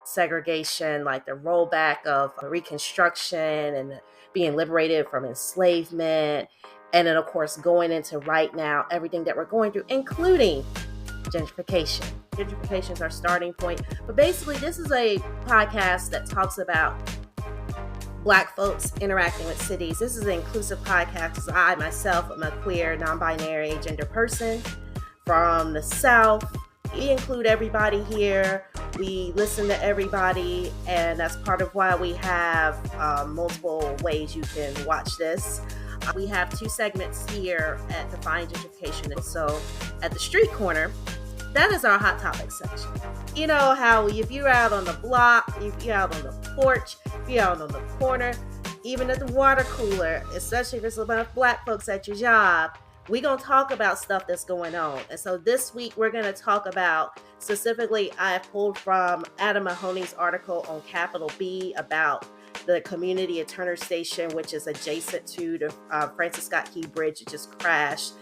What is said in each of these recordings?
segregation, like the rollback of Reconstruction and being liberated from enslavement. And then, of course, going into right now, everything that we're going through, including gentrification. Gentrification is our starting point. But basically, this is a podcast that talks about Black folks interacting with cities. This is an inclusive podcast because I, myself, am a queer, non-binary, gender person from the South. We include everybody here. We listen to everybody, and that's part of why we have multiple ways you can watch this. We have 2 segments here at Defying Gentrification. So at the street corner, that is our hot topics section. You know how if you're out on the block, if you're out on the porch, if you're out on the corner, even at the water cooler, especially if it's about Black folks at your job, we're going to talk about stuff that's going on. And so this week, we're going to talk about, specifically, I pulled from Adam Mahoney's article on Capital B about the community at Turner Station, which is adjacent to the Francis Scott Key Bridge. It just crashed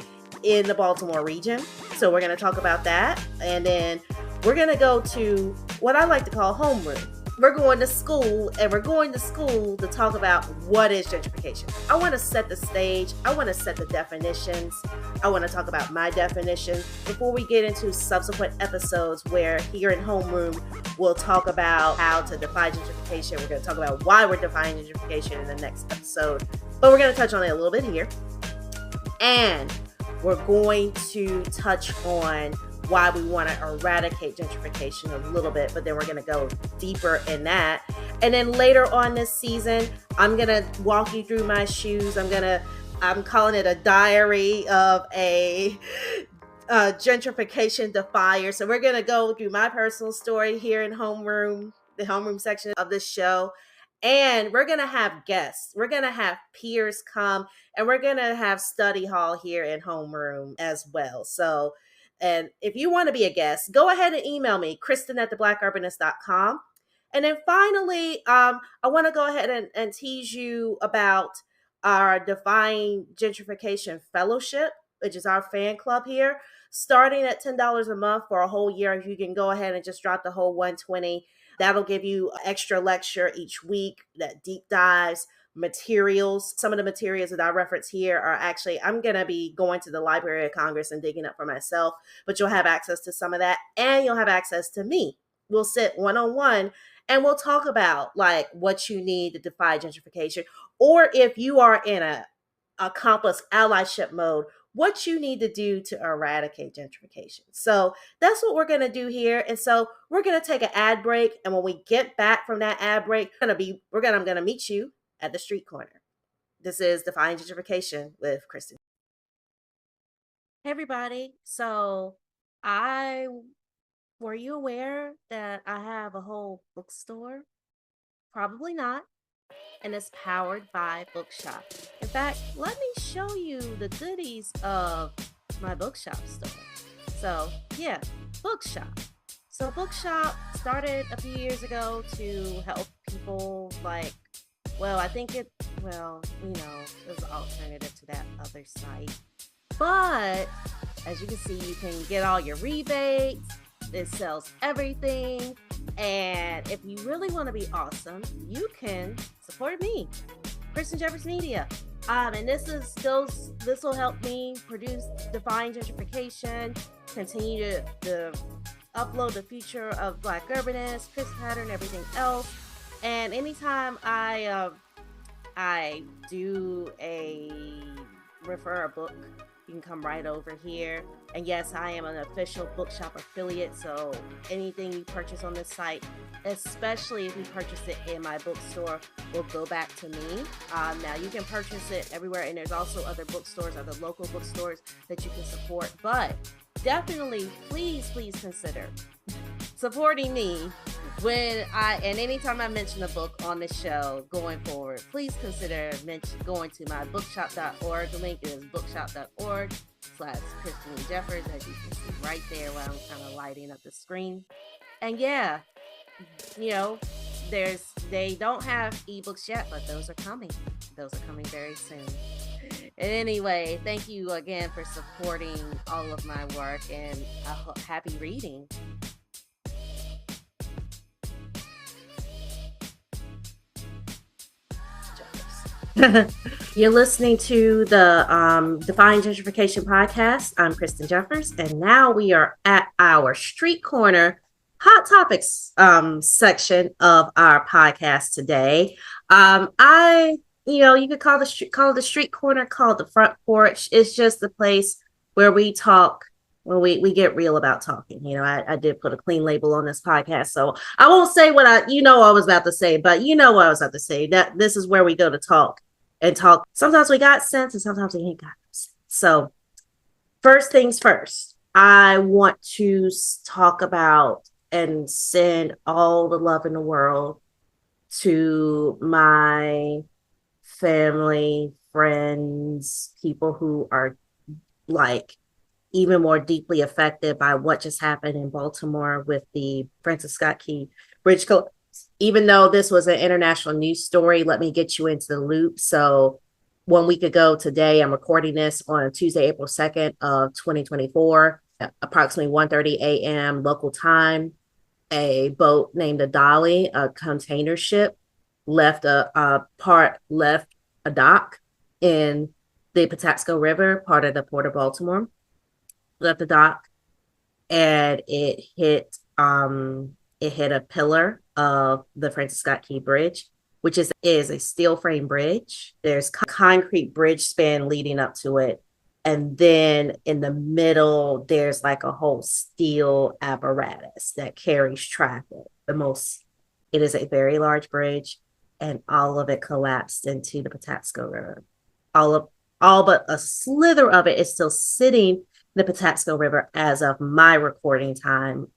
in the Baltimore region. So we're going to talk about that. And then we're going to go to what I like to call homeroom. We're going to school, and we're going to school to talk about what is gentrification. I want to set the stage. I want to set the definitions. I want to talk about my definition before we get into subsequent episodes where here in homeroom, we'll talk about how to defy gentrification. We're going to talk about why we're defying gentrification in the next episode, but we're going to touch on it a little bit here. And we're going to touch on why we want to eradicate gentrification a little bit, but then we're going to go deeper in that. And then later on this season, I'm going to walk you through my shoes. I'm calling it a diary of a gentrification defier. So we're going to go through my personal story here in homeroom, the homeroom section of this show. And we're going to have guests. We're going to have peers come, and we're going to have study hall here in homeroom as well. So, and if you want to be a guest, go ahead and email me, Kristen@theblackurbanist.com. And then finally, I want to go ahead and tease you about our Defying Gentrification Fellowship, which is our fan club here, starting at $10 a month for a whole year. If you can go ahead and just drop the whole $120, that'll give you an extra lecture each week that deep dives materials. Some of the materials that I reference here are actually, I'm going to be going to the Library of Congress and digging up for myself, but you'll have access to some of that, and you'll have access to me. We'll sit one-on-one and we'll talk about like what you need to defy gentrification, or if you are in a accomplice allyship mode, what you need to do to eradicate gentrification. So that's what we're going to do here. And so we're going to take an ad break. And when we get back from that ad break, I'm going to meet you at the street corner. This is Defying Gentrification with Kristen. Hey, everybody. So were you aware that I have a whole bookstore? Probably not. And it's powered by Bookshop. In fact, let me show you the goodies of my Bookshop store. So yeah, Bookshop. So Bookshop started a few years ago to help people there's an alternative to that other site. But as you can see, you can get all your rebates. It sells everything. And if you really want to be awesome, you can support me, Kristen Jeffers Media. And this will help me produce Defying Gentrification, continue to upload the future of Black Urbanists, Chris Pattern, everything else. And anytime I do refer a book, you can come right over here. And yes, I am an official Bookshop affiliate, so anything you purchase on this site, especially if you purchase it in my bookstore, will go back to me. Now, you can purchase it everywhere, and there's also other bookstores, other local bookstores that you can support. But definitely, please consider supporting me and anytime I mention a book on the show going forward, please consider going to my bookshop.org. The link is bookshop.org/Kristen Jeffers, as you can see right there while I'm kind of lighting up the screen. And yeah, they don't have ebooks yet, but those are coming. Those are coming very soon. Anyway, thank you again for supporting all of my work, and happy reading. You're listening to the Defying Gentrification podcast. I'm Kristen Jeffers, and now we are at our street corner hot topics section of our podcast today. You could call it the street corner, call it the front porch. It's just the place where we talk. When we get real about talking. I did put a clean label on this podcast, so I won't say what I was about to say, but what I was about to say, that this is where we go to talk and talk. Sometimes we got sense and sometimes we ain't got sense. So first things first, I want to talk about and send all the love in the world to my family, friends, people who are like even more deeply affected by what just happened in Baltimore with the Francis Scott Key Bridge collapse. Even though this was an international news story, let me get you into the loop. So 1 week ago today, I'm recording this on Tuesday, April 2nd of 2024, at approximately 1:30 a.m. local time. A boat named the Dolly, a container ship, left a dock in the Patapsco River, part of the Port of Baltimore. Left the dock, and it hit a pillar of the Francis Scott Key Bridge, which is a steel frame bridge. There's concrete bridge span leading up to it, and then in the middle there's like a whole steel apparatus that carries traffic. It is a very large bridge, and all of it collapsed into the Patapsco River. All but a slither of it is still sitting the Patapsco River as of my recording time.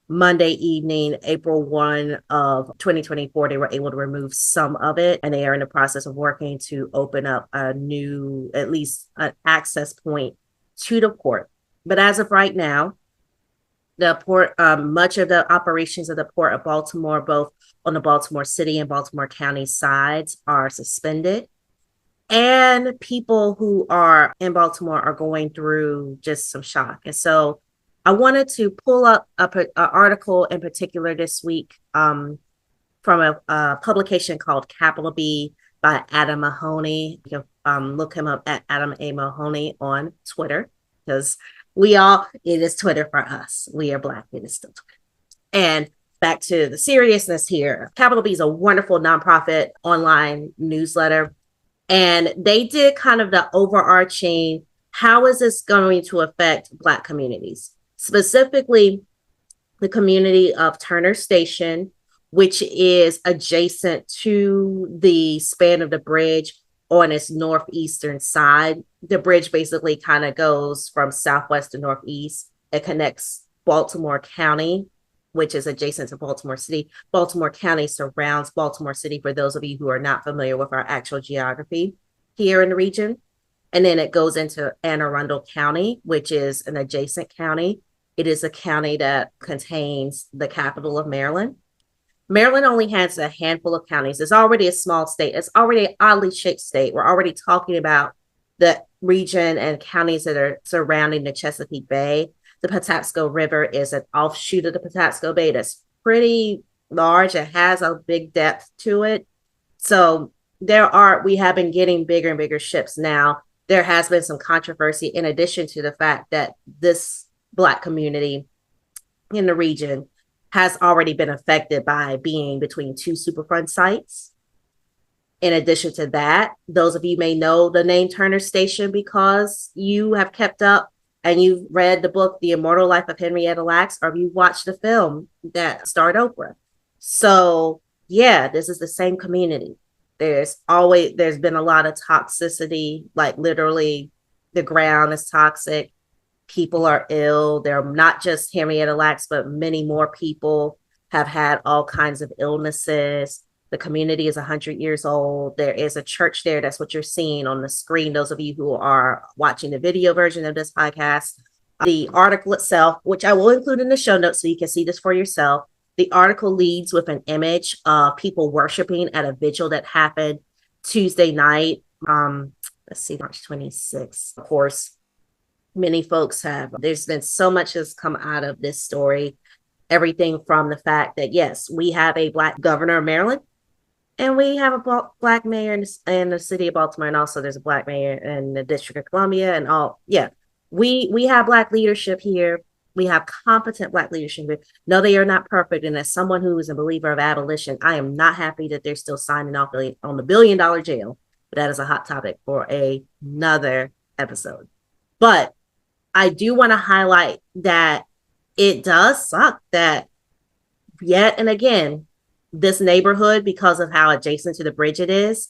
Monday evening, April 1 of 2024, they were able to remove some of it, and they are in the process of working to open up a new, at least an access point to the port. But as of right now, the port, much of the operations of the Port of Baltimore, both on the Baltimore City and Baltimore County sides, are suspended. And people who are in Baltimore are going through just some shock. And so I wanted to pull up an article in particular this week from a publication called Capital B by Adam Mahoney. You can look him up at Adam A. Mahoney on Twitter, because it is Twitter for us. We are Black, it is still Twitter. And back to the seriousness here. Capital B is a wonderful nonprofit online newsletter. And they did kind of the overarching, how is this going to affect Black communities? Specifically, the community of Turner Station, which is adjacent to the span of the bridge on its northeastern side. The bridge basically kind of goes from southwest to northeast. It connects Baltimore County, which is adjacent to Baltimore City. Baltimore County surrounds Baltimore City, for those of you who are not familiar with our actual geography here in the region. And then it goes into Anne Arundel County, which is an adjacent county. It is a county that contains the capital of Maryland. Maryland only has a handful of counties. It's already a small state. It's already an oddly shaped state. We're already talking about the region and counties that are surrounding the Chesapeake Bay. The Patapsco River is an offshoot of the Patapsco Bay that's pretty large. It has a big depth to it. So we have been getting bigger and bigger ships now. There has been some controversy in addition to the fact that this Black community in the region has already been affected by being between two Superfund sites. In addition to that, those of you may know the name Turner Station because you have kept up and you've read the book, The Immortal Life of Henrietta Lacks, or you watched the film that starred Oprah. So yeah, this is the same community. There's been a lot of toxicity, like literally the ground is toxic. People are ill. They're not just Henrietta Lacks, but many more people have had all kinds of illnesses. The community is 100 years old. There is a church there. That's what you're seeing on the screen. Those of you who are watching the video version of this podcast, the article itself, which I will include in the show notes so you can see this for yourself. The article leads with an image of people worshiping at a vigil that happened Tuesday night. March 26th. Of course, many folks there's been so much has come out of this story. Everything from the fact that, yes, we have a Black governor of Maryland. And we have a black mayor in the city of Baltimore, and also there's a black mayor in the District of Columbia, and all. Yeah, we have black leadership here. We have competent black leadership here. No, they are not perfect. And as someone who is a believer of abolition, I am not happy that they're still signing off on the $1 billion jail. But that is a hot topic for another episode. But I do want to highlight that it does suck that yet and again, this neighborhood, because of how adjacent to the bridge it is,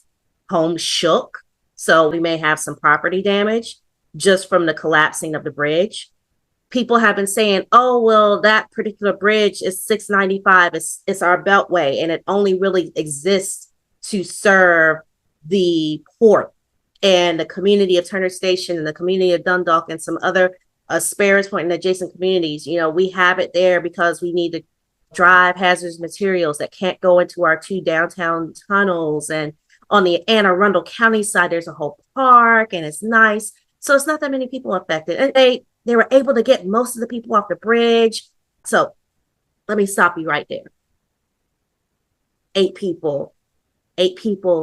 homes shook. So we may have some property damage just from the collapsing of the bridge. People have been saying, oh, well, that particular bridge is 695. It's our beltway, and it only really exists to serve the port and the community of Turner Station and the community of Dundalk and some other Sparrows Point and adjacent communities. You know, we have it there because we need to drive hazardous materials that can't go into our 2 downtown tunnels. And on the Anne Arundel County side, there's a whole park and it's nice. So it's not that many people affected. And they were able to get most of the people off the bridge. So let me stop you right there. 8 people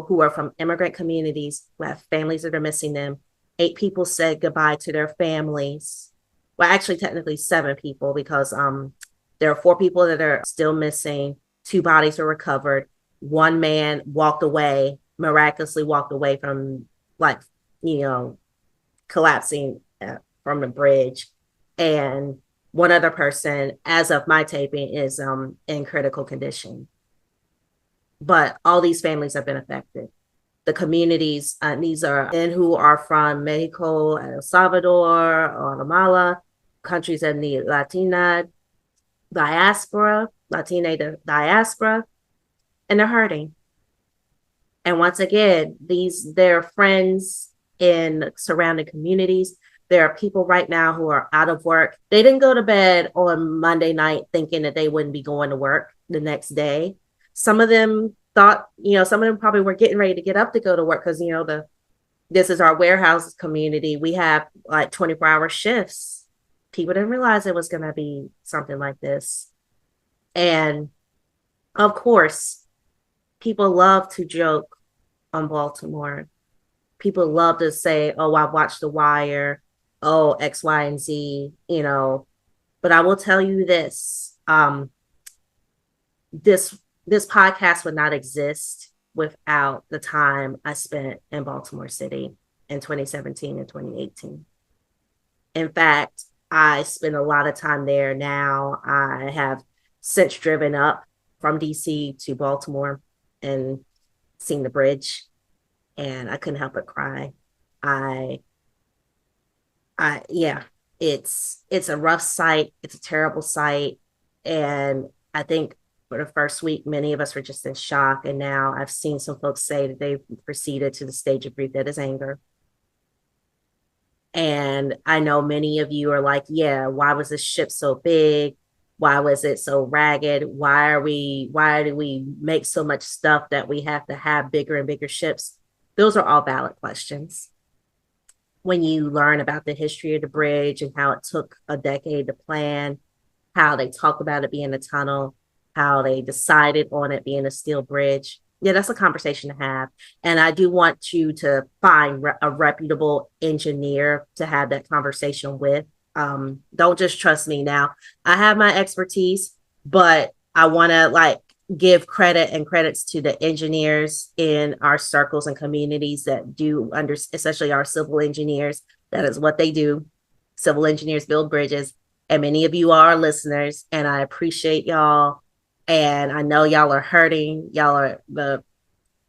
who are from immigrant communities who have families that are missing them. 8 people said goodbye to their families. Well, actually, technically 7 people, because there are 4 people that are still missing. 2 bodies were recovered. 1 man miraculously walked away from, like, collapsing from the bridge. And 1 other person, as of my taping, is in critical condition. But all these families have been affected. The communities, these are men who are from Mexico, El Salvador, Guatemala, countries in the Latina diaspora, and they're hurting. And once again, they're friends in surrounding communities. There are people right now who are out of work. They didn't go to bed on Monday night thinking that they wouldn't be going to work the next day. Some of them thought, some of them probably were getting ready to get up to go to work because, this is our warehouse community. We have like 24-hour shifts. People didn't realize it was going to be something like this. And of course, people love to joke on Baltimore. People love to say, oh, I watched The Wire, oh, X, Y, and Z, But I will tell you this, this podcast would not exist without the time I spent in Baltimore City in 2017 and 2018. In fact, I spend a lot of time there now. I have since driven up from DC to Baltimore and seen the bridge, and I couldn't help but cry. Yeah, it's a rough sight. It's a terrible sight. And I think for the first week, many of us were just in shock. And now I've seen some folks say that they've proceeded to the stage of grief that is anger. And I know many of you are like, yeah, why was this ship so big? Why was it so ragged? Why do we make so much stuff that we have to have bigger and bigger ships? Those are all valid questions. When you learn about the history of the bridge and how it took a decade to plan, how they talked about it being a tunnel, how they decided on it being a steel bridge. Yeah, that's a conversation to have. And I do want you to find a reputable engineer to have that conversation with. Don't just trust me now. I have my expertise, but I want to give credits to the engineers in our circles and communities that do especially our civil engineers. That is what they do. Civil engineers build bridges. And many of you are listeners, and I appreciate y'all. And I know y'all are hurting. Y'all are the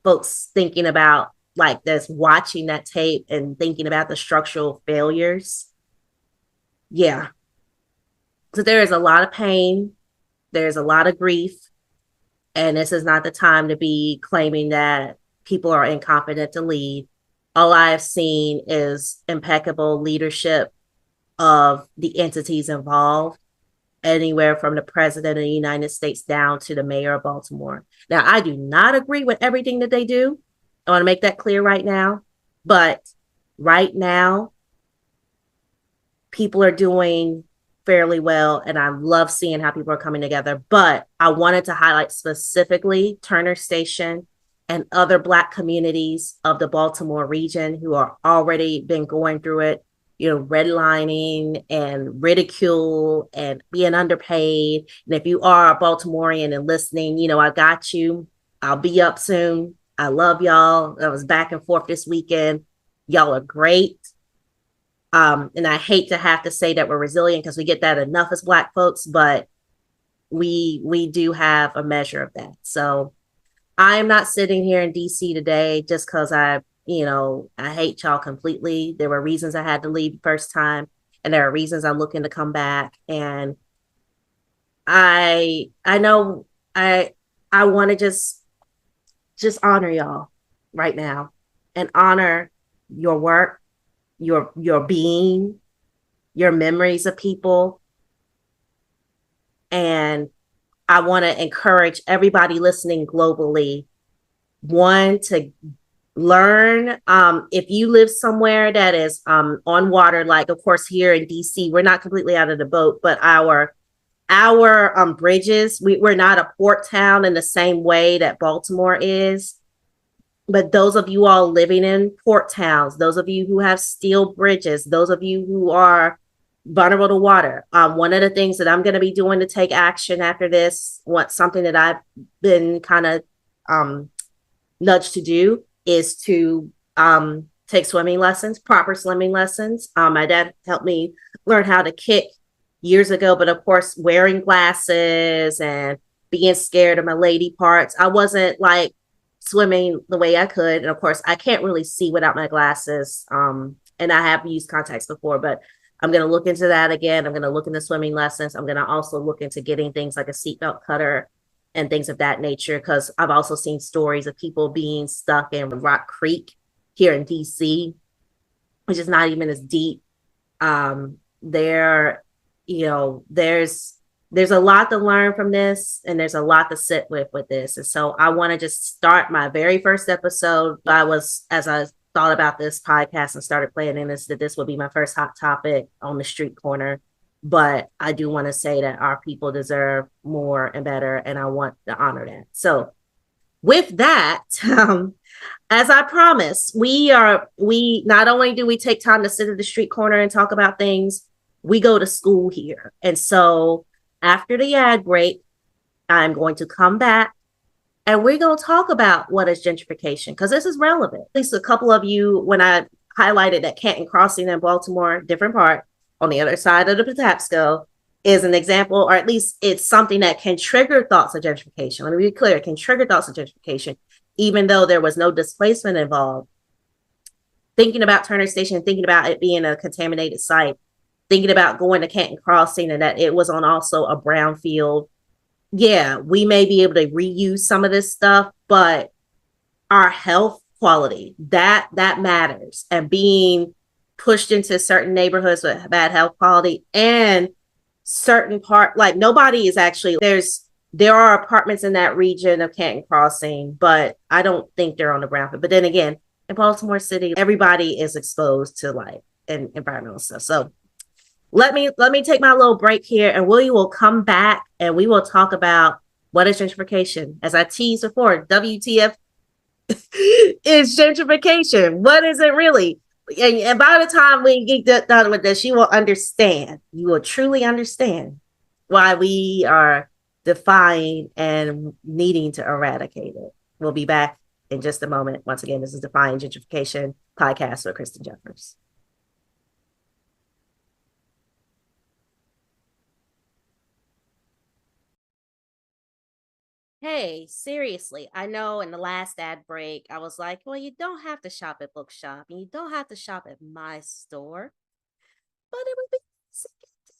folks thinking about this, watching that tape and thinking about the structural failures. Yeah. So there is a lot of pain. There's a lot of grief. And this is not the time to be claiming that people are incompetent to lead. All I have seen is impeccable leadership of the entities involved, anywhere from the president of the United States down to the mayor of Baltimore. Now, I do not agree with everything that they do. I want to make that clear right now. But right now, people are doing fairly well, and I love seeing how people are coming together. But I wanted to highlight specifically Turner Station and other Black communities of the Baltimore region who are already been going through it, redlining and ridicule and being underpaid. And if you are a Baltimorean and listening, I got you. I'll be up soon. I love y'all. I was back and forth this weekend. Y'all are great. And I hate to have to say that we're resilient because we get that enough as Black folks, but we do have a measure of that. So I am not sitting here in DC today just because I hate y'all completely. There were reasons I had to leave the first time, and there are reasons I'm looking to come back. And I know I want to just honor y'all right now and honor your work, your being, your memories of people. And I want to encourage everybody listening globally, one, to learn. If you live somewhere that is on water, like of course here in DC, we're not completely out of the boat, but our bridges, we're not a port town in the same way that Baltimore is. But those of you all living in port towns, those of you who have steel bridges, those of you who are vulnerable to water, one of the things that I'm going to be doing to take action after this, something that I've been kind of nudged to do, is to take swimming lessons, proper swimming lessons. My dad helped me learn how to kick years ago, but of course, wearing glasses and being scared of my lady parts, I wasn't like swimming the way I could. And of course, I can't really see without my glasses. And I have used contacts before, but I'm going to look into that again. I'm going to look into swimming lessons. I'm going to also look into getting things like a seatbelt cutter and things of that nature, because I've also seen stories of people being stuck in Rock Creek here in DC, which is not even as deep. There's a lot to learn from this, and there's a lot to sit with this. And so I want to just start my very first episode. As I thought about this podcast and started planning this, that this would be my first hot topic on the street corner. But I do want to say that our people deserve more and better, and I want to honor that. So with that, as I promised, we not only do we take time to sit at the street corner and talk about things, we go to school here. And so after the ad break, I'm going to come back and we're going to talk about what is gentrification, because this is relevant. At least a couple of you, when I highlighted that Canton Crossing in Baltimore, different part on the other side of the Patapsco, is an example, or at least it's something that can trigger thoughts of gentrification. Let me be clear, it can trigger thoughts of gentrification, even though there was no displacement involved. Thinking about Turner Station, thinking about it being a contaminated site, thinking about going to Canton Crossing and that it was on also a brownfield. Yeah, we may be able to reuse some of this stuff, but our health quality, that matters. And being pushed into certain neighborhoods with bad health quality, and certain part, like nobody is actually, there are apartments in that region of Canton Crossing, but I don't think they're on the brownfield. But then again, in Baltimore City, everybody is exposed to like environmental stuff. So let me take my little break here, and we will come back and we will talk about what is gentrification. As I teased before, WTF is gentrification. What is it really? And by the time we get done with this, you will understand. You will truly understand why we are defying and needing to eradicate it. We'll be back in just a moment. Once again, this is Defying Gentrification podcast with Kristen Jeffers. Hey, seriously, I know in the last ad break, I was like, well, you don't have to shop at Bookshop and you don't have to shop at my store, but it would be nice if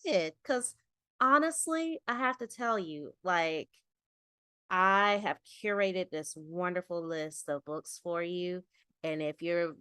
you did. Because honestly, I have to tell you, like, I have curated this wonderful list of books for you. And if you're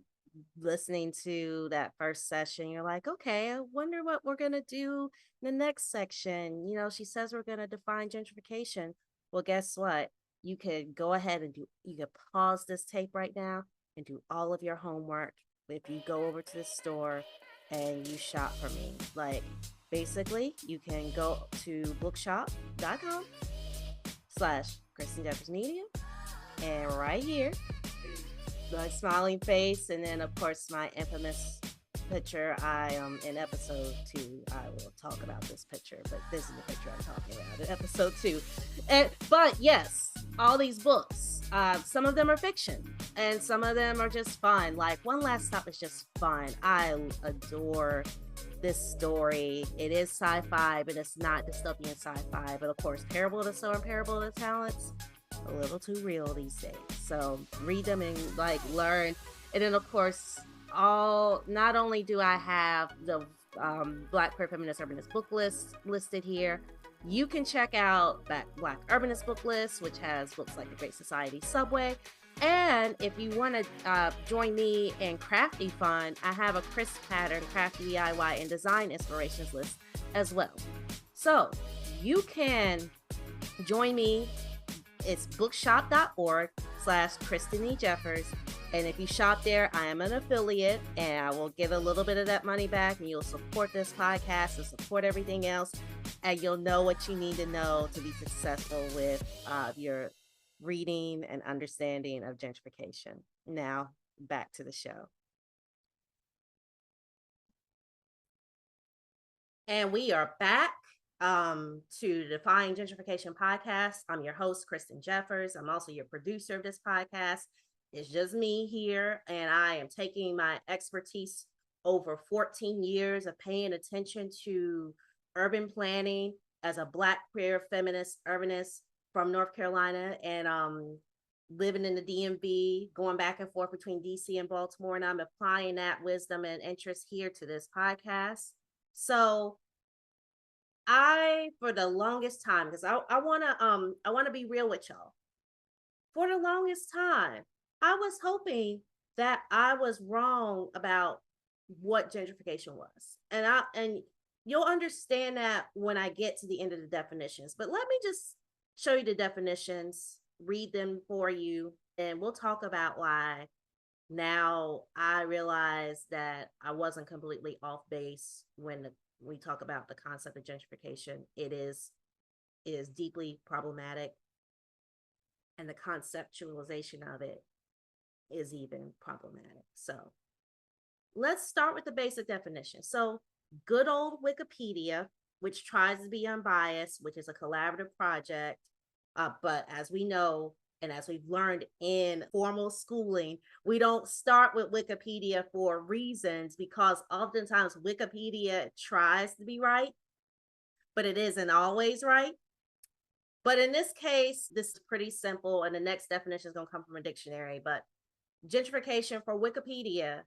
listening to that first session, you're like, okay, I wonder what we're going to do in the next section. She says we're going to define gentrification. Well, guess what? You could go ahead and you could pause this tape right now and do all of your homework if you go over to the store and you shop for me. Like, basically, you can go to bookshop.com/Kristen Jeffers Media, And right here, my smiling face, and then of course my infamous picture. I in episode 2 I will talk about this picture, but this is the picture I'm talking about in episode 2. But yes, all these books, some of them are fiction and some of them are just fun. Like One Last Stop is just fun. I adore this story. It is sci-fi, but it's not dystopian sci-fi. But of course, Parable of the Sower and Parable of the Talents, a little too real these days. So read them and like learn. And then of course, not only do I have the Black Queer Feminist Urbanist book list listed here, you can check out that Black Urbanist book list, which has books like The Great Society Subway. And if you want to join me in Crafty Fun, I have a crisp pattern, crafty DIY, and design inspirations list as well. So you can join me. It's bookshop.org/Kristen Jeffers. And if you shop there, I am an affiliate and I will get a little bit of that money back, and you'll support this podcast and support everything else. And you'll know what you need to know to be successful with your reading and understanding of gentrification. Now, back to the show. And we are back to Defying Gentrification podcast. I'm your host, Kristen Jeffers. I'm also your producer of this podcast. It's just me here, and I am taking my expertise over 14 years of paying attention to urban planning as a Black queer feminist urbanist from North Carolina, and living in the DMV, going back and forth between DC and Baltimore, and I'm applying that wisdom and interest here to this podcast. So for the longest time, because I wanna be real with y'all. For the longest time, I was hoping that I was wrong about what gentrification was. And you'll understand that when I get to the end of the definitions. But let me just show you the definitions, read them for you, and we'll talk about why now I realize that I wasn't completely off base when we talk about the concept of gentrification. It is deeply problematic, and the conceptualization of it is even problematic. So let's start with the basic definition. So good old Wikipedia, which tries to be unbiased, which is a collaborative project. But as we know, and as we've learned in formal schooling, we don't start with Wikipedia for reasons, because oftentimes Wikipedia tries to be right, but it isn't always right. But in this case, this is pretty simple, and the next definition is going to come from a dictionary. But gentrification for Wikipedia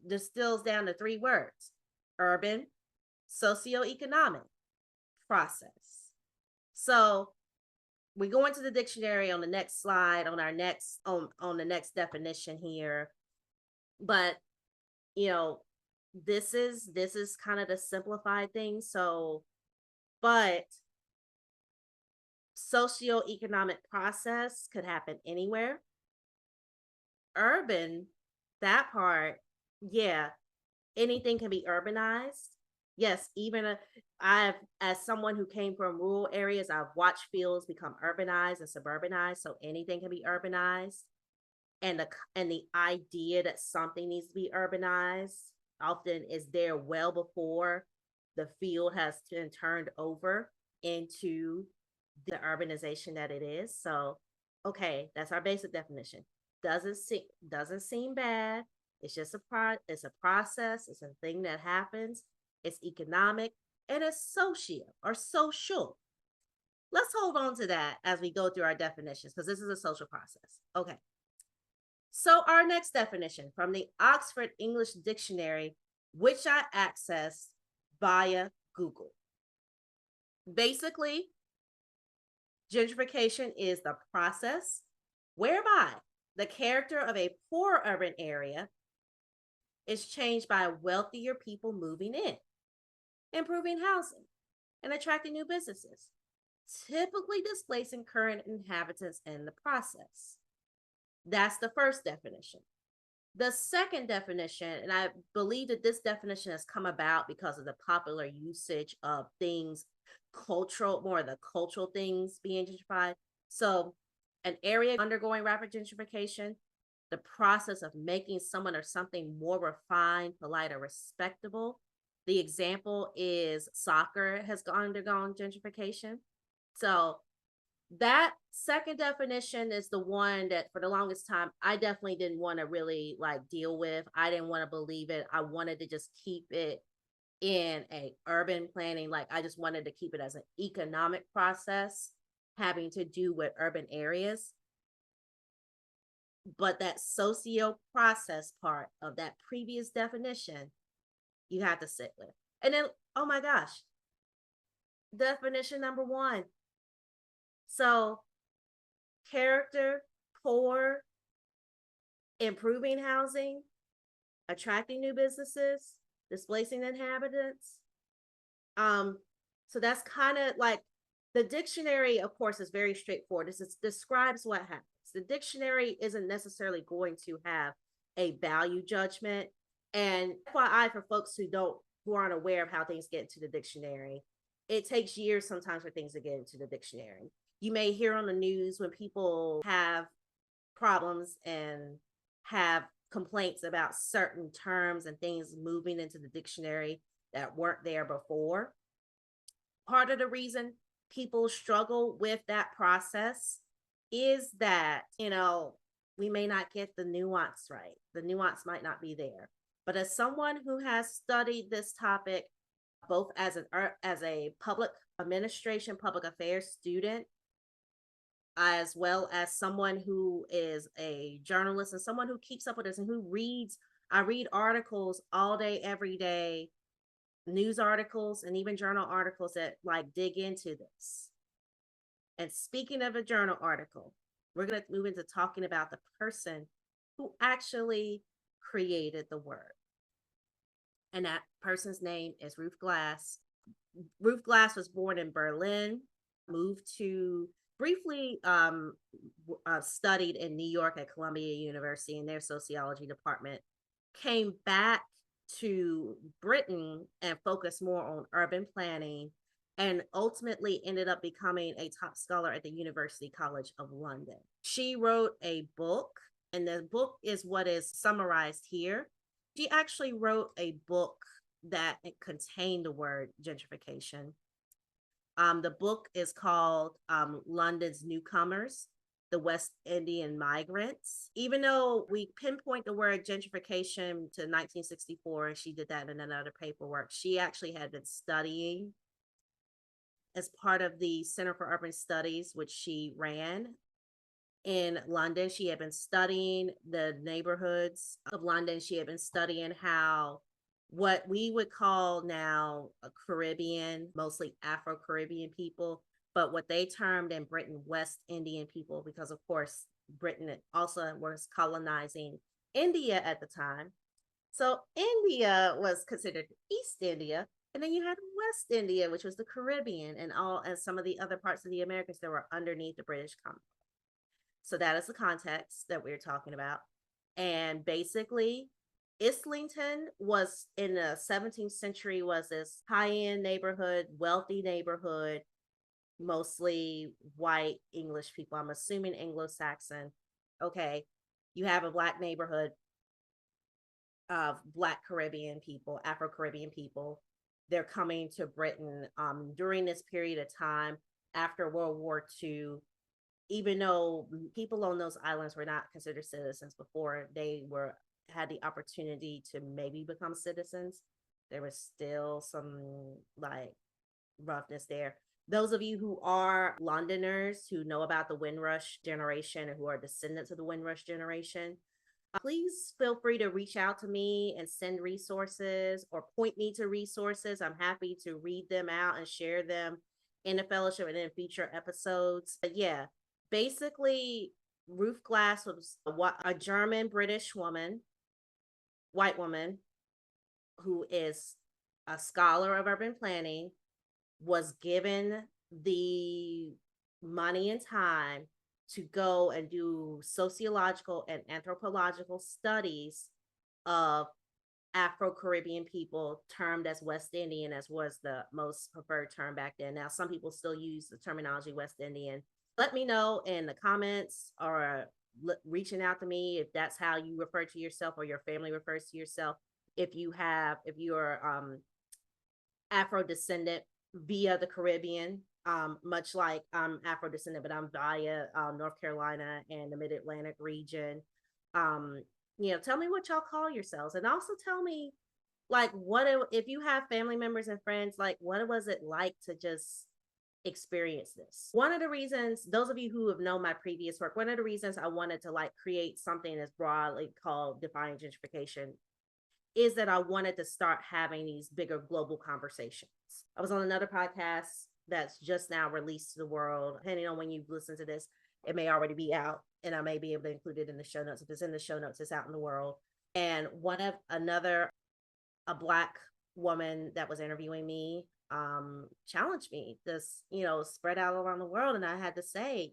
distills down to 3 words: urban, socioeconomic, process. So we go into the dictionary on the next slide, on our next on the next definition here. But this is kind of the simplified thing. So, but socioeconomic process could happen anywhere. Urban, that part, yeah, anything can be urbanized. Yes, even as someone who came from rural areas, I've watched fields become urbanized and suburbanized. So anything can be urbanized, and the idea that something needs to be urbanized often is there well before the field has been turned over into the urbanization that it is. So, okay, that's our basic definition. Doesn't seem bad. It's just it's a process. It's a thing that happens. It's economic, and it's social. Let's hold on to that as we go through our definitions, because this is a social process. Okay. So our next definition from the Oxford English Dictionary, which I accessed via Google. Basically, gentrification is the process whereby the character of a poor urban area is changed by wealthier people moving in, improving housing, and attracting new businesses, typically displacing current inhabitants in the process. That's the first definition. The second definition, and I believe that this definition has come about because of the popular usage of things, more of the cultural things being gentrified. So An area undergoing rapid gentrification, the process of making someone or something more refined, polite, or respectable. The example is soccer has undergone gentrification. So that second definition is the one that for the longest time I definitely didn't want to really like deal with. I didn't want to believe it. I wanted to just keep it in a urban planning, like I just wanted to keep it as an economic process having to do with urban areas. But that socio process part of that previous definition, you have to sit with. And then, oh my gosh, definition number one. So, character, poor, improving housing, attracting new businesses, displacing inhabitants. So that's kind of like the dictionary, of course, is very straightforward. This describes what happens. The dictionary isn't necessarily going to have a value judgment. And FYI, for folks who aren't aware of how things get into the dictionary, it takes years sometimes for things to get into the dictionary. You may hear on the news when people have problems and have complaints about certain terms and things moving into the dictionary that weren't there before. Part of the reason people struggle with that process is that, we may not get the nuance right. The nuance might not be there. But as someone who has studied this topic, both as a public administration, public affairs student, as well as someone who is a journalist and someone who keeps up with this and who I read articles all day, every day, news articles and even journal articles that like dig into this. And speaking of a journal article, we're going to move into talking about the person who actually created the word. And that person's name is Ruth Glass. Ruth Glass was born in Berlin, moved to briefly studied in New York at Columbia University in their sociology department, came back to Britain and focused more on urban planning, and ultimately ended up becoming a top scholar at the University College of London. She wrote a book, and the book is what is summarized here. She actually wrote a book that contained the word gentrification. The book is called London's Newcomers, the West Indian Migrants. Even though we pinpoint the word gentrification to 1964, she did that in another paperwork, she actually had been studying as part of the Center for Urban Studies, which she ran in London. She had been studying the neighborhoods of London. She had been studying how what we would call now a Caribbean, mostly Afro-Caribbean people, but what they termed in Britain West Indian people, because of course Britain also was colonizing India at the time. So India was considered East India, and then you had West India, which was the Caribbean, and some of the other parts of the Americas that were underneath the British Commonwealth. So that is the context that we're talking about. And basically, Islington was in the 17th century was this high-end neighborhood, wealthy neighborhood, mostly white English people. I'm assuming Anglo-Saxon. Okay, you have a Black neighborhood of Black Caribbean people, Afro-Caribbean people. They're coming to Britain during this period of time after World War II. Even though people on those islands were not considered citizens before they had the opportunity to maybe become citizens, there was still some like roughness there. Those of you who are Londoners who know about the Windrush generation and who are descendants of the Windrush generation, please feel free to reach out to me and send resources or point me to resources. I'm happy to read them out and share them in the fellowship and in future episodes. But yeah, basically, Ruth Glass was a German British woman, white woman, who is a scholar of urban planning, was given the money and time to go and do sociological and anthropological studies of Afro-Caribbean people, termed as West Indian, as was the most preferred term back then. Now, some people still use the terminology West Indian. Let me know in the comments or reaching out to me if that's how you refer to yourself or your family refers to yourself. If you're Afro descendant via the Caribbean, much like I'm Afro descendant, but I'm via North Carolina and the Mid Atlantic region. Um, tell me what y'all call yourselves, and also tell me like if you have family members and friends, like what was it like to just experience this? One of the reasons, those of you who have known my previous work, one of the reasons I wanted to like create something that's broadly called Defying Gentrification is that I wanted to start having these bigger global conversations. I was on another podcast that's just now released to the world. Depending on when you listen to this, it may already be out, and I may be able to include it in the show notes. If it's in the show notes, it's out in the world. And a Black woman that was interviewing me challenged me to, spread out around the world. And I had to say,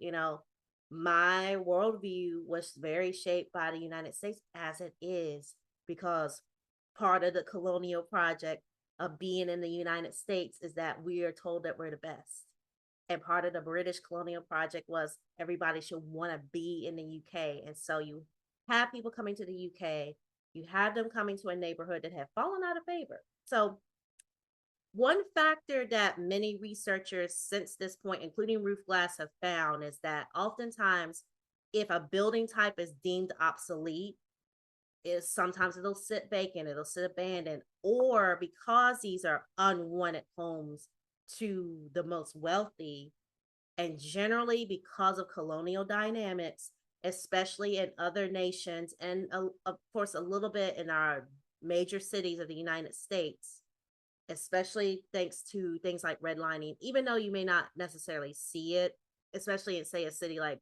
my worldview was very shaped by the United States as it is, because part of the colonial project of being in the United States is that we are told that we're the best. And part of the British colonial project was everybody should want to be in the UK. And so you have people coming to the UK, you have them coming to a neighborhood that have fallen out of favor. So one factor that many researchers since this point, including Ruth Glass, have found is that oftentimes if a building type is deemed obsolete, is sometimes it'll sit vacant, it'll sit abandoned, or because these are unwanted homes to the most wealthy, and generally because of colonial dynamics, especially in other nations, and of course a little bit in our major cities of the United States, especially thanks to things like redlining, even though you may not necessarily see it, especially in, say, a city like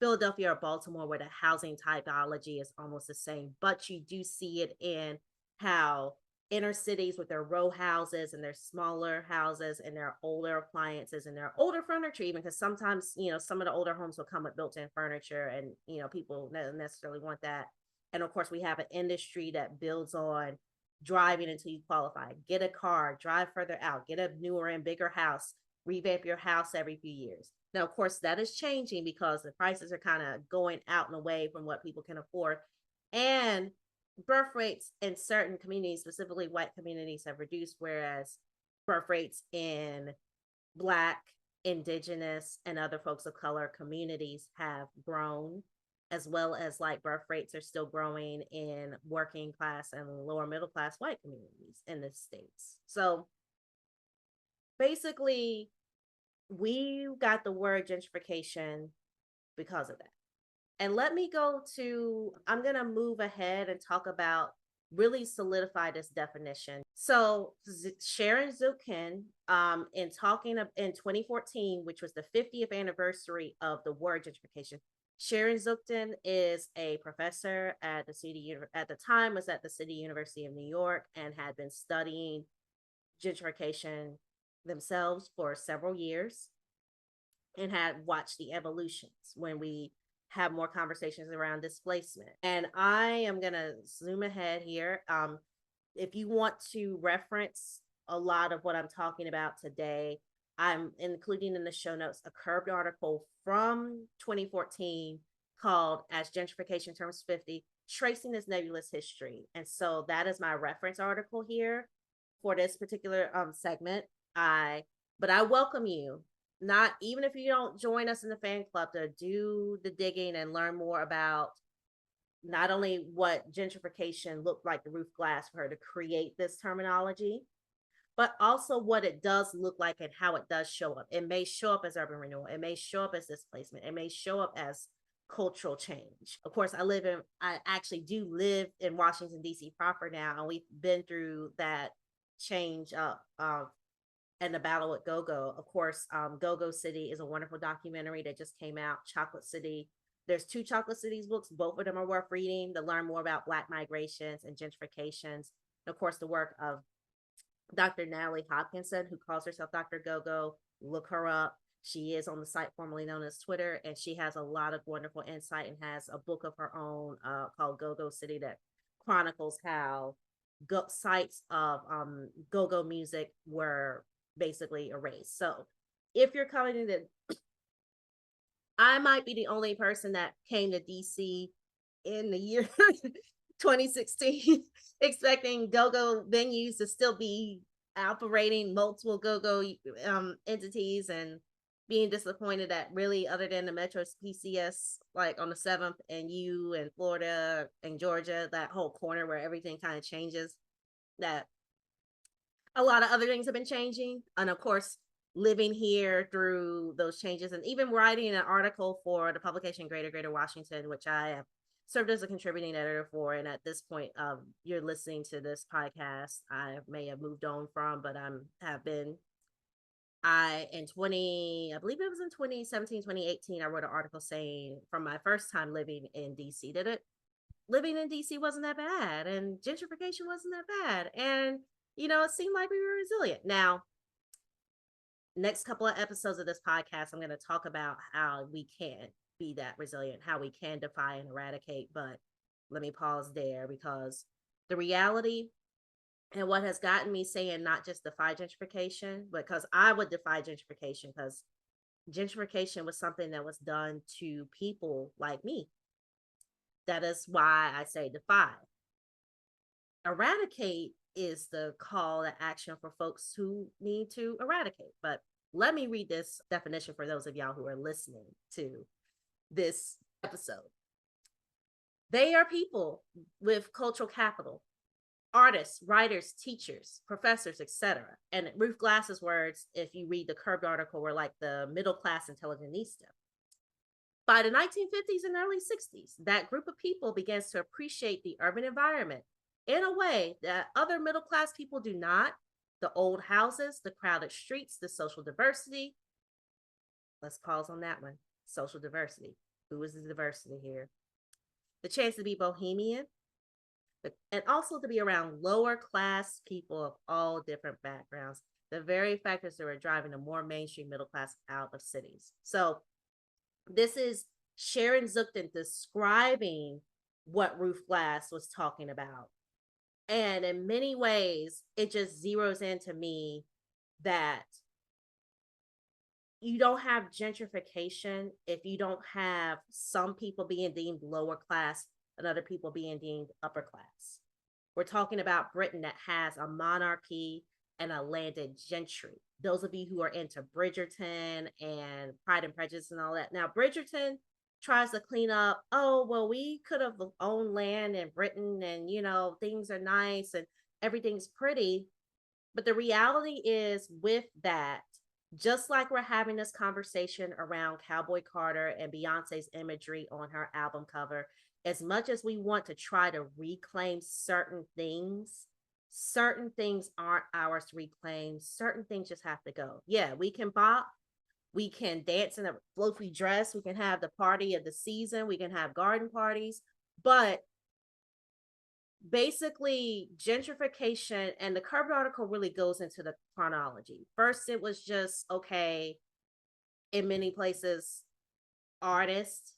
Philadelphia or Baltimore, where the housing typology is almost the same, but you do see it in how inner cities with their row houses and their smaller houses and their older appliances and their older furniture, even because sometimes, some of the older homes will come with built-in furniture, and, people don't necessarily want that. And of course, we have an industry that builds on driving until you qualify, get a car, drive further out, get a newer and bigger house, revamp your house every few years. Now, of course, that is changing because the prices are kind of going out and away from what people can afford. And birth rates in certain communities, specifically white communities, have reduced, whereas birth rates in Black, Indigenous, and other folks of color communities have grown, as well as like birth rates are still growing in working class and lower middle class white communities in the States. So basically, we got the word gentrification because of that. And let me I'm going to move ahead and talk about really solidify this definition. So Sharon Zukin, in 2014, which was the 50th anniversary of the word gentrification, Sharon Zukin is a professor at at the time was at the City University of New York, and had been studying gentrification themselves for several years, and had watched the evolutions when we have more conversations around displacement. And I am going to zoom ahead here. If you want to reference a lot of what I'm talking about today, I'm including in the show notes a Curbed article from 2014 called As Gentrification Turns 50, Tracing This Nebulous History. And so that is my reference article here for this particular segment. But I welcome you, not even if you don't join us in the fan club, to do the digging and learn more about not only what gentrification looked like to Ruth Glass for her to create this terminology, but also what it does look like and how it does show up. It may show up as urban renewal. It may show up as displacement. It may show up as cultural change. Of course, I actually do live in Washington, D.C. proper now, and we've been through that change up and the battle with Go-Go. Of course, Go-Go City is a wonderful documentary that just came out. Chocolate City. There's 2 Chocolate Cities books. Both of them are worth reading to learn more about Black migrations and gentrifications. And of course, the work of Dr. Natalie Hopkinson, who calls herself Dr. Go-Go. Look her up. She is on the site formerly known as Twitter, and she has a lot of wonderful insight and has a book of her own called Go-Go City that chronicles how sites of go-go music were basically erased. So if you're coming into I might be the only person that came to DC in the year 2016 expecting go-go venues to still be operating, multiple go-go entities, and being disappointed that really, other than the Metro PCS, like on the 7th, and you and Florida and Georgia, that whole corner where everything kind of changes, that a lot of other things have been changing. And of course, living here through those changes, and even writing an article for the publication Greater Washington, which I have served as a contributing editor for. And at this point, you're listening to this podcast, I may have moved on from, but have been. I believe it was in 2017, 2018, I wrote an article saying from my first time living in DC that living in DC wasn't that bad, and gentrification wasn't that bad. And, it seemed like we were resilient. Now, next couple of episodes of this podcast, I'm going to talk about how we can be that resilient, how we can defy and eradicate. But let me pause there, because the reality and what has gotten me saying not just defy gentrification, because I would defy gentrification, because gentrification was something that was done to people like me. That is why I say defy. Eradicate is the call to action for folks who need to eradicate. But let me read this definition for those of y'all who are listening to this episode. They are people with cultural capital, artists, writers, teachers, professors, etc. And Ruth Glass's words, if you read the Curbed article, were like the middle class intelligentista. By the 1950s and early 60s, that group of people begins to appreciate the urban environment in a way that other middle class people do not. The old houses, the crowded streets, the social diversity. Let's pause on that one. Social diversity. Who is the diversity here? The chance to be bohemian, and also to be around lower class people of all different backgrounds. The very factors that are driving a more mainstream middle class out of cities. So this is Sharon Zuckton describing what Ruth Glass was talking about. And in many ways, it just zeroes into me that you don't have gentrification if you don't have some people being deemed lower class and other people being deemed upper class. We're talking about Britain that has a monarchy and a landed gentry. Those of you who are into Bridgerton and Pride and Prejudice and all that. Now, Bridgerton tries to clean up, oh, well, we could have owned land in Britain, and, things are nice and everything's pretty. But the reality is, with that, just like we're having this conversation around Cowboy Carter and Beyonce's imagery on her album cover, as much as we want to try to reclaim certain things aren't ours to reclaim. Certain things just have to go. Yeah, we can bop, we can dance in a floofy dress, we can have the party of the season, we can have garden parties, but basically gentrification, and the Curbed article really goes into the chronology. First, it was just, okay, in many places, artists,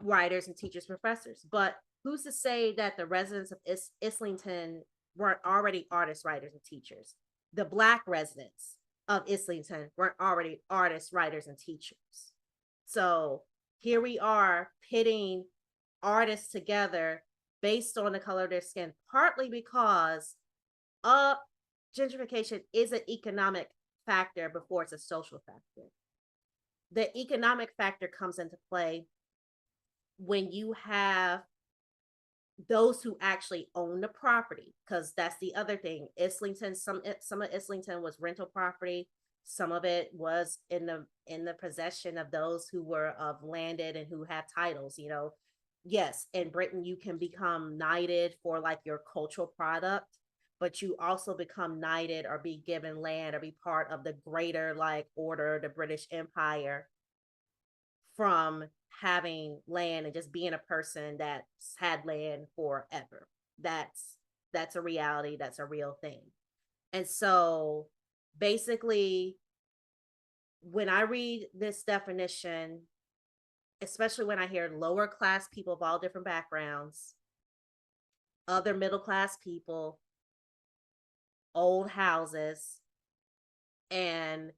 writers, and teachers, professors. But who's to say that the residents of Islington weren't already artists, writers, and teachers? The Black residents of Islington weren't already artists, writers, and teachers. So here we are pitting artists together based on the color of their skin, partly because gentrification is an economic factor before it's a social factor. The economic factor comes into play when you have those who actually own the property, because that's the other thing. Islington, some of Islington was rental property. Some of it was in the possession of those who were of landed and who had titles. Yes, in Britain you can become knighted for like your cultural product, but you also become knighted or be given land or be part of the greater like order, the British Empire, from having land and just being a person that's had land forever. That's a reality. That's a real thing. And so basically, when I read this definition, especially when I hear lower class people of all different backgrounds, other middle class people, old houses, and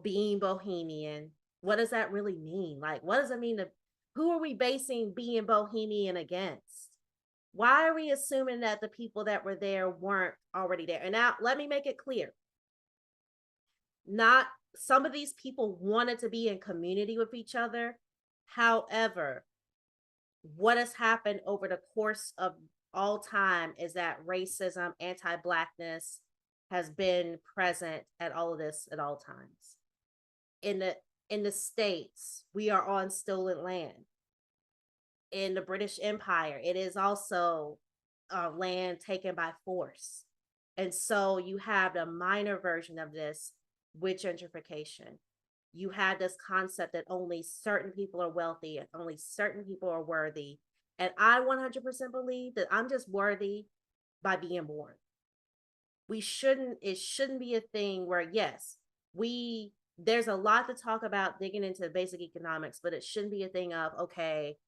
being bohemian, what does that really mean? Like, what does it mean to, who are we basing being bohemian against? Why are we assuming that the people that were there weren't already there? And now let me make it clear. Not some of these people wanted to be in community with each other. However, what has happened over the course of all time is that racism, anti-blackness has been present at all of this at all times. In the States, we are on stolen land. In the British Empire, it is also land taken by force. And so you have the minor version of this with gentrification. You have this concept that only certain people are wealthy and only certain people are worthy. And I 100% believe that I'm just worthy by being born. It shouldn't be a thing where, yes, there's a lot to talk about digging into basic economics, but it shouldn't be a thing of, okay,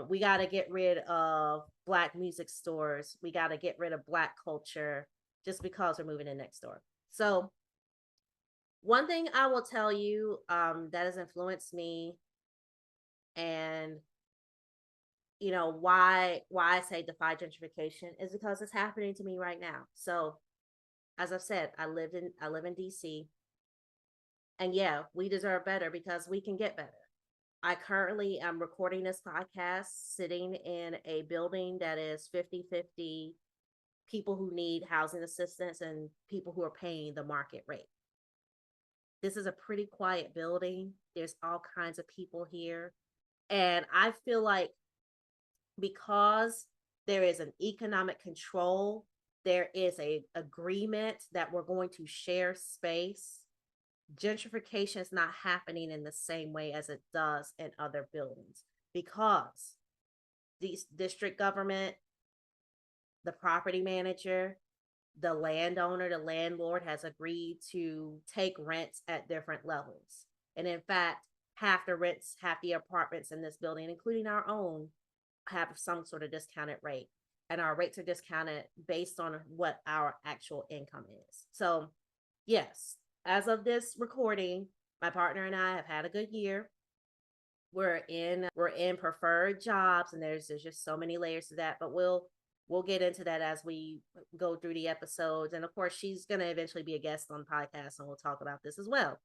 we got to get rid of Black music stores. We got to get rid of Black culture just because we're moving in next door. So one thing I will tell you that has influenced me, and why I say defy gentrification is because it's happening to me right now. So as I've said, I live in DC, and yeah, we deserve better because we can get better. I currently am recording this podcast sitting in a building that is 50-50 people who need housing assistance and people who are paying the market rate. This is a pretty quiet building. There's all kinds of people here. And I feel like because there is an economic control, there is a agreement that we're going to share space. Gentrification is not happening in the same way as it does in other buildings because the district government, the property manager, the landowner, the landlord has agreed to take rents at different levels. And in fact, half the apartments in this building, including our own, have some sort of discounted rate. And our rates are discounted based on what our actual income is. So yes, as of this recording, my partner and I have had a good year. We're in preferred jobs, and there's just so many layers to that, but we'll get into that as we go through the episodes. And of course, she's going to eventually be a guest on the podcast, and we'll talk about this as well.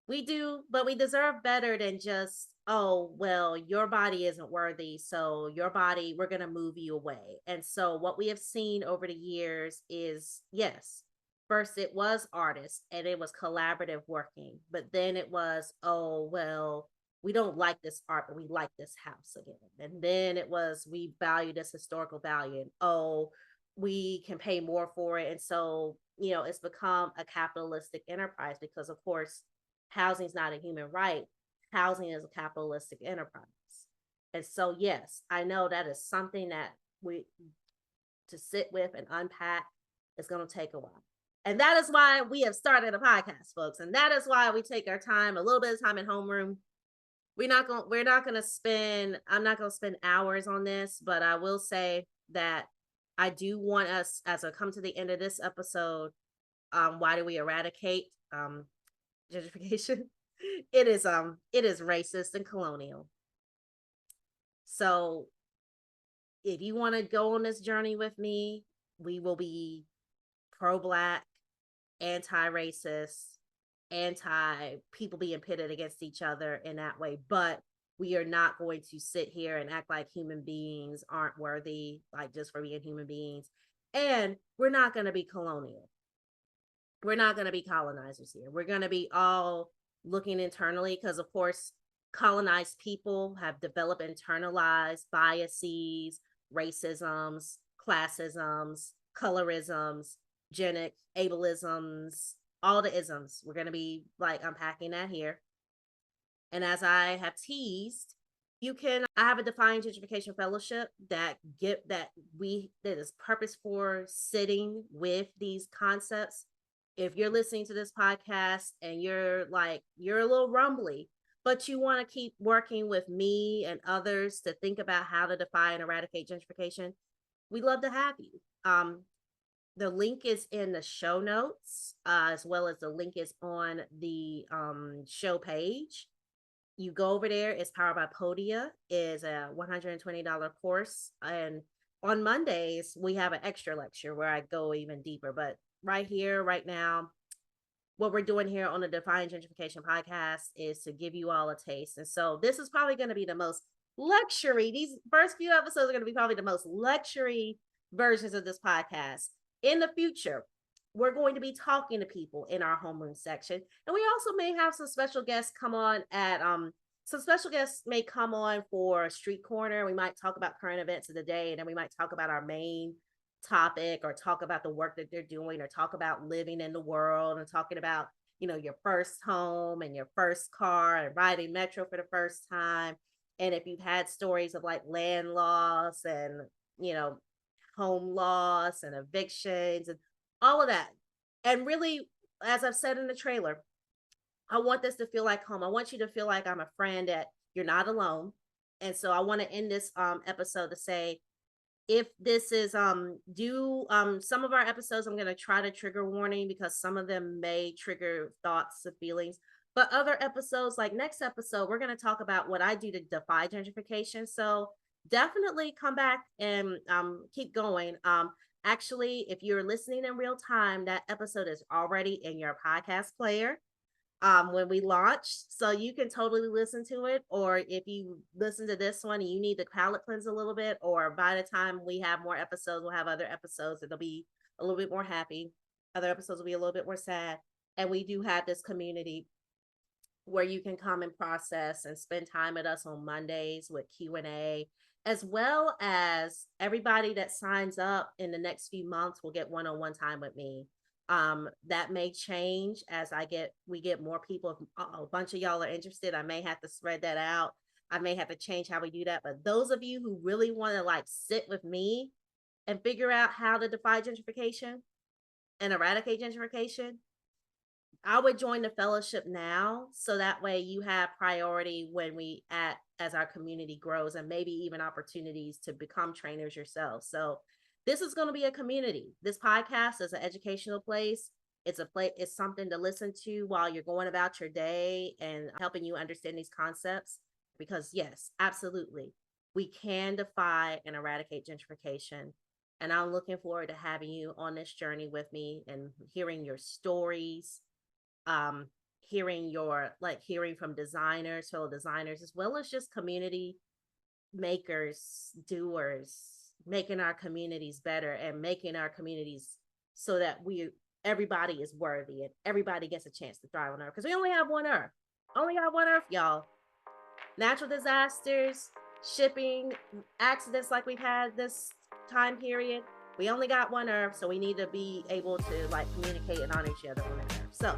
We deserve better than just, oh, well, your body isn't worthy, so your body, we're going to move you away. And so what we have seen over the years is, yes, first it was artists and it was collaborative working, but then it was, oh, well, we don't like this art, but we like this house again. And then it was, we value this historical value, and oh, we can pay more for it. And so, it's become a capitalistic enterprise because, of course, housing is not a human right. Housing is a capitalistic enterprise. And so, yes, I know that is something that to sit with and unpack is going to take a while. And that is why we have started a podcast, folks. And that is why we take our time, a little bit of time in homeroom. I'm not going to spend hours on this, but I will say that I do want us, as I come to the end of this episode, why do we eradicate gentrification? It is racist and colonial. So if you want to go on this journey with me, we will be pro-Black, anti-racist, anti-people being pitted against each other in that way. But we are not going to sit here and act like human beings aren't worthy, like just for being human beings. And we're not going to be colonial. We're not going to be colonizers here. We're going to be all looking internally because, of course, colonized people have developed internalized biases, racisms, classisms, colorisms, eugenic, ableisms, all the isms. We're going to be like unpacking that here. And as I have teased, I have a Defying Gentrification fellowship that is purpose for sitting with these concepts. If you're listening to this podcast and you're a little rumbly, but you want to keep working with me and others to think about how to defy and eradicate gentrification, we'd love to have you. The link is in the show notes, as well as the link is on the show page. You go over there. It's powered by Podia. Is a $120 course, and on Mondays we have an extra lecture where I go even deeper. But right here, right now, what we're doing here on the Defying Gentrification podcast is to give you all a taste. And so this is probably going to be the most luxury. These first few episodes are going to be probably the most luxury versions of this podcast. In the future, we're going to be talking to people in our homeroom section. And we also may have some special guests come on at some special guests may come on for Street Corner. We might talk about current events of the day, and then we might talk about our main topic, or talk about the work that they're doing, or talk about living in the world, and talking about, your first home and your first car and riding metro for the first time. And if you've had stories of like land loss and, home loss and evictions and all of that. And really, as I've said in the trailer, I want this to feel like home. I want you to feel like I'm a friend, that you're not alone. And so I want to end this episode to say, if this is some of our episodes, I'm going to try to trigger warning, because some of them may trigger thoughts and feelings. But other episodes, like next episode, we're going to talk about what I do to defy gentrification. So definitely come back and keep going. Actually, if you're listening in real time, that episode is already in your podcast player when we launch, so you can totally listen to it. Or if you listen to this one and you need the palate cleanse a little bit, or by the time we have more episodes, we'll have other episodes that'll be a little bit more happy, other episodes will be a little bit more sad. And we do have this community where you can come and process and spend time with us on Mondays with Q&A, as well as everybody that signs up in the next few months will get one-on-one time with me. That may change as we get more people. If a bunch of y'all are interested, I may have to spread that out. I may have to change how we do that. But those of you who really want to like sit with me and figure out how to defy gentrification and eradicate gentrification, I would join the fellowship now, so that way you have priority when as our community grows, and maybe even opportunities to become trainers yourself. So this is going to be a community. This podcast is an educational place. It's something to listen to while you're going about your day and helping you understand these concepts. Because yes, absolutely, we can defy and eradicate gentrification. And I'm looking forward to having you on this journey with me and hearing your stories, hearing from designers, fellow designers, as well as just community makers, doers, making our communities better and making our communities so that everybody is worthy and everybody gets a chance to thrive on Earth, because we only have one Earth. Only got one Earth, y'all. Natural disasters, shipping, accidents like we've had this time period. We only got one Earth, so we need to be able to like communicate and honor each other on that Earth. So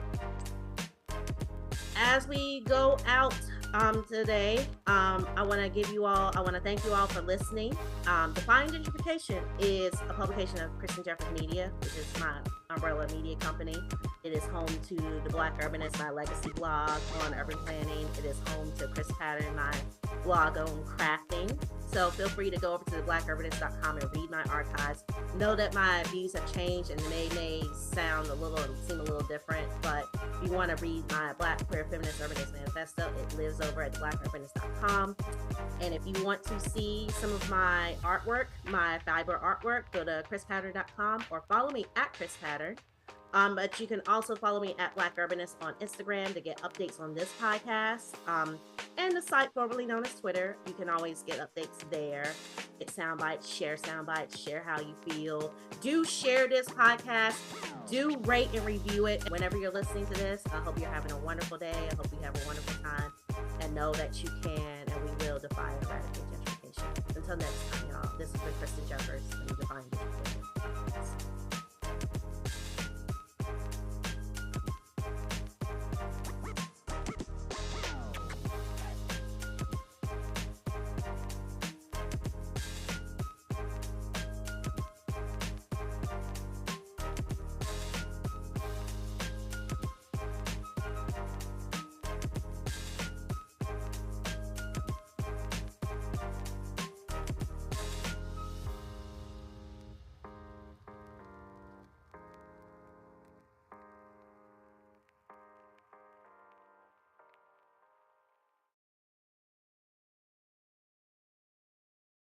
as we go out today, I want to thank you all for listening. Defying Gentrification is a publication of Kristen Jeffers Media, which is my umbrella media company. It is home to the Black Urbanist, my legacy blog on urban planning. It is home to Chris Pattern, my blog on crafting. So feel free to go over to theblackurbanist.com and read my archives. Know that my views have changed and they may seem a little different, but if you want to read my Black Queer Feminist Urbanist Manifesto, it lives over at theblackurbanist.com. And if you want to see some of my artwork, my fiber artwork, go to chrispattern.com or follow me at Chris Pattern. But you can also follow me at Black Urbanist on Instagram to get updates on this podcast. And the site formerly known as Twitter, you can always get updates there. Get sound bites, share how you feel. Do share this podcast. Do rate and review it whenever you're listening to this. I hope you're having a wonderful day. I hope you have a wonderful time. And know that you can and we will defy and eradicate gentrification. Until next time, y'all. This has been Kristen Jeffers and Defying Gentrification.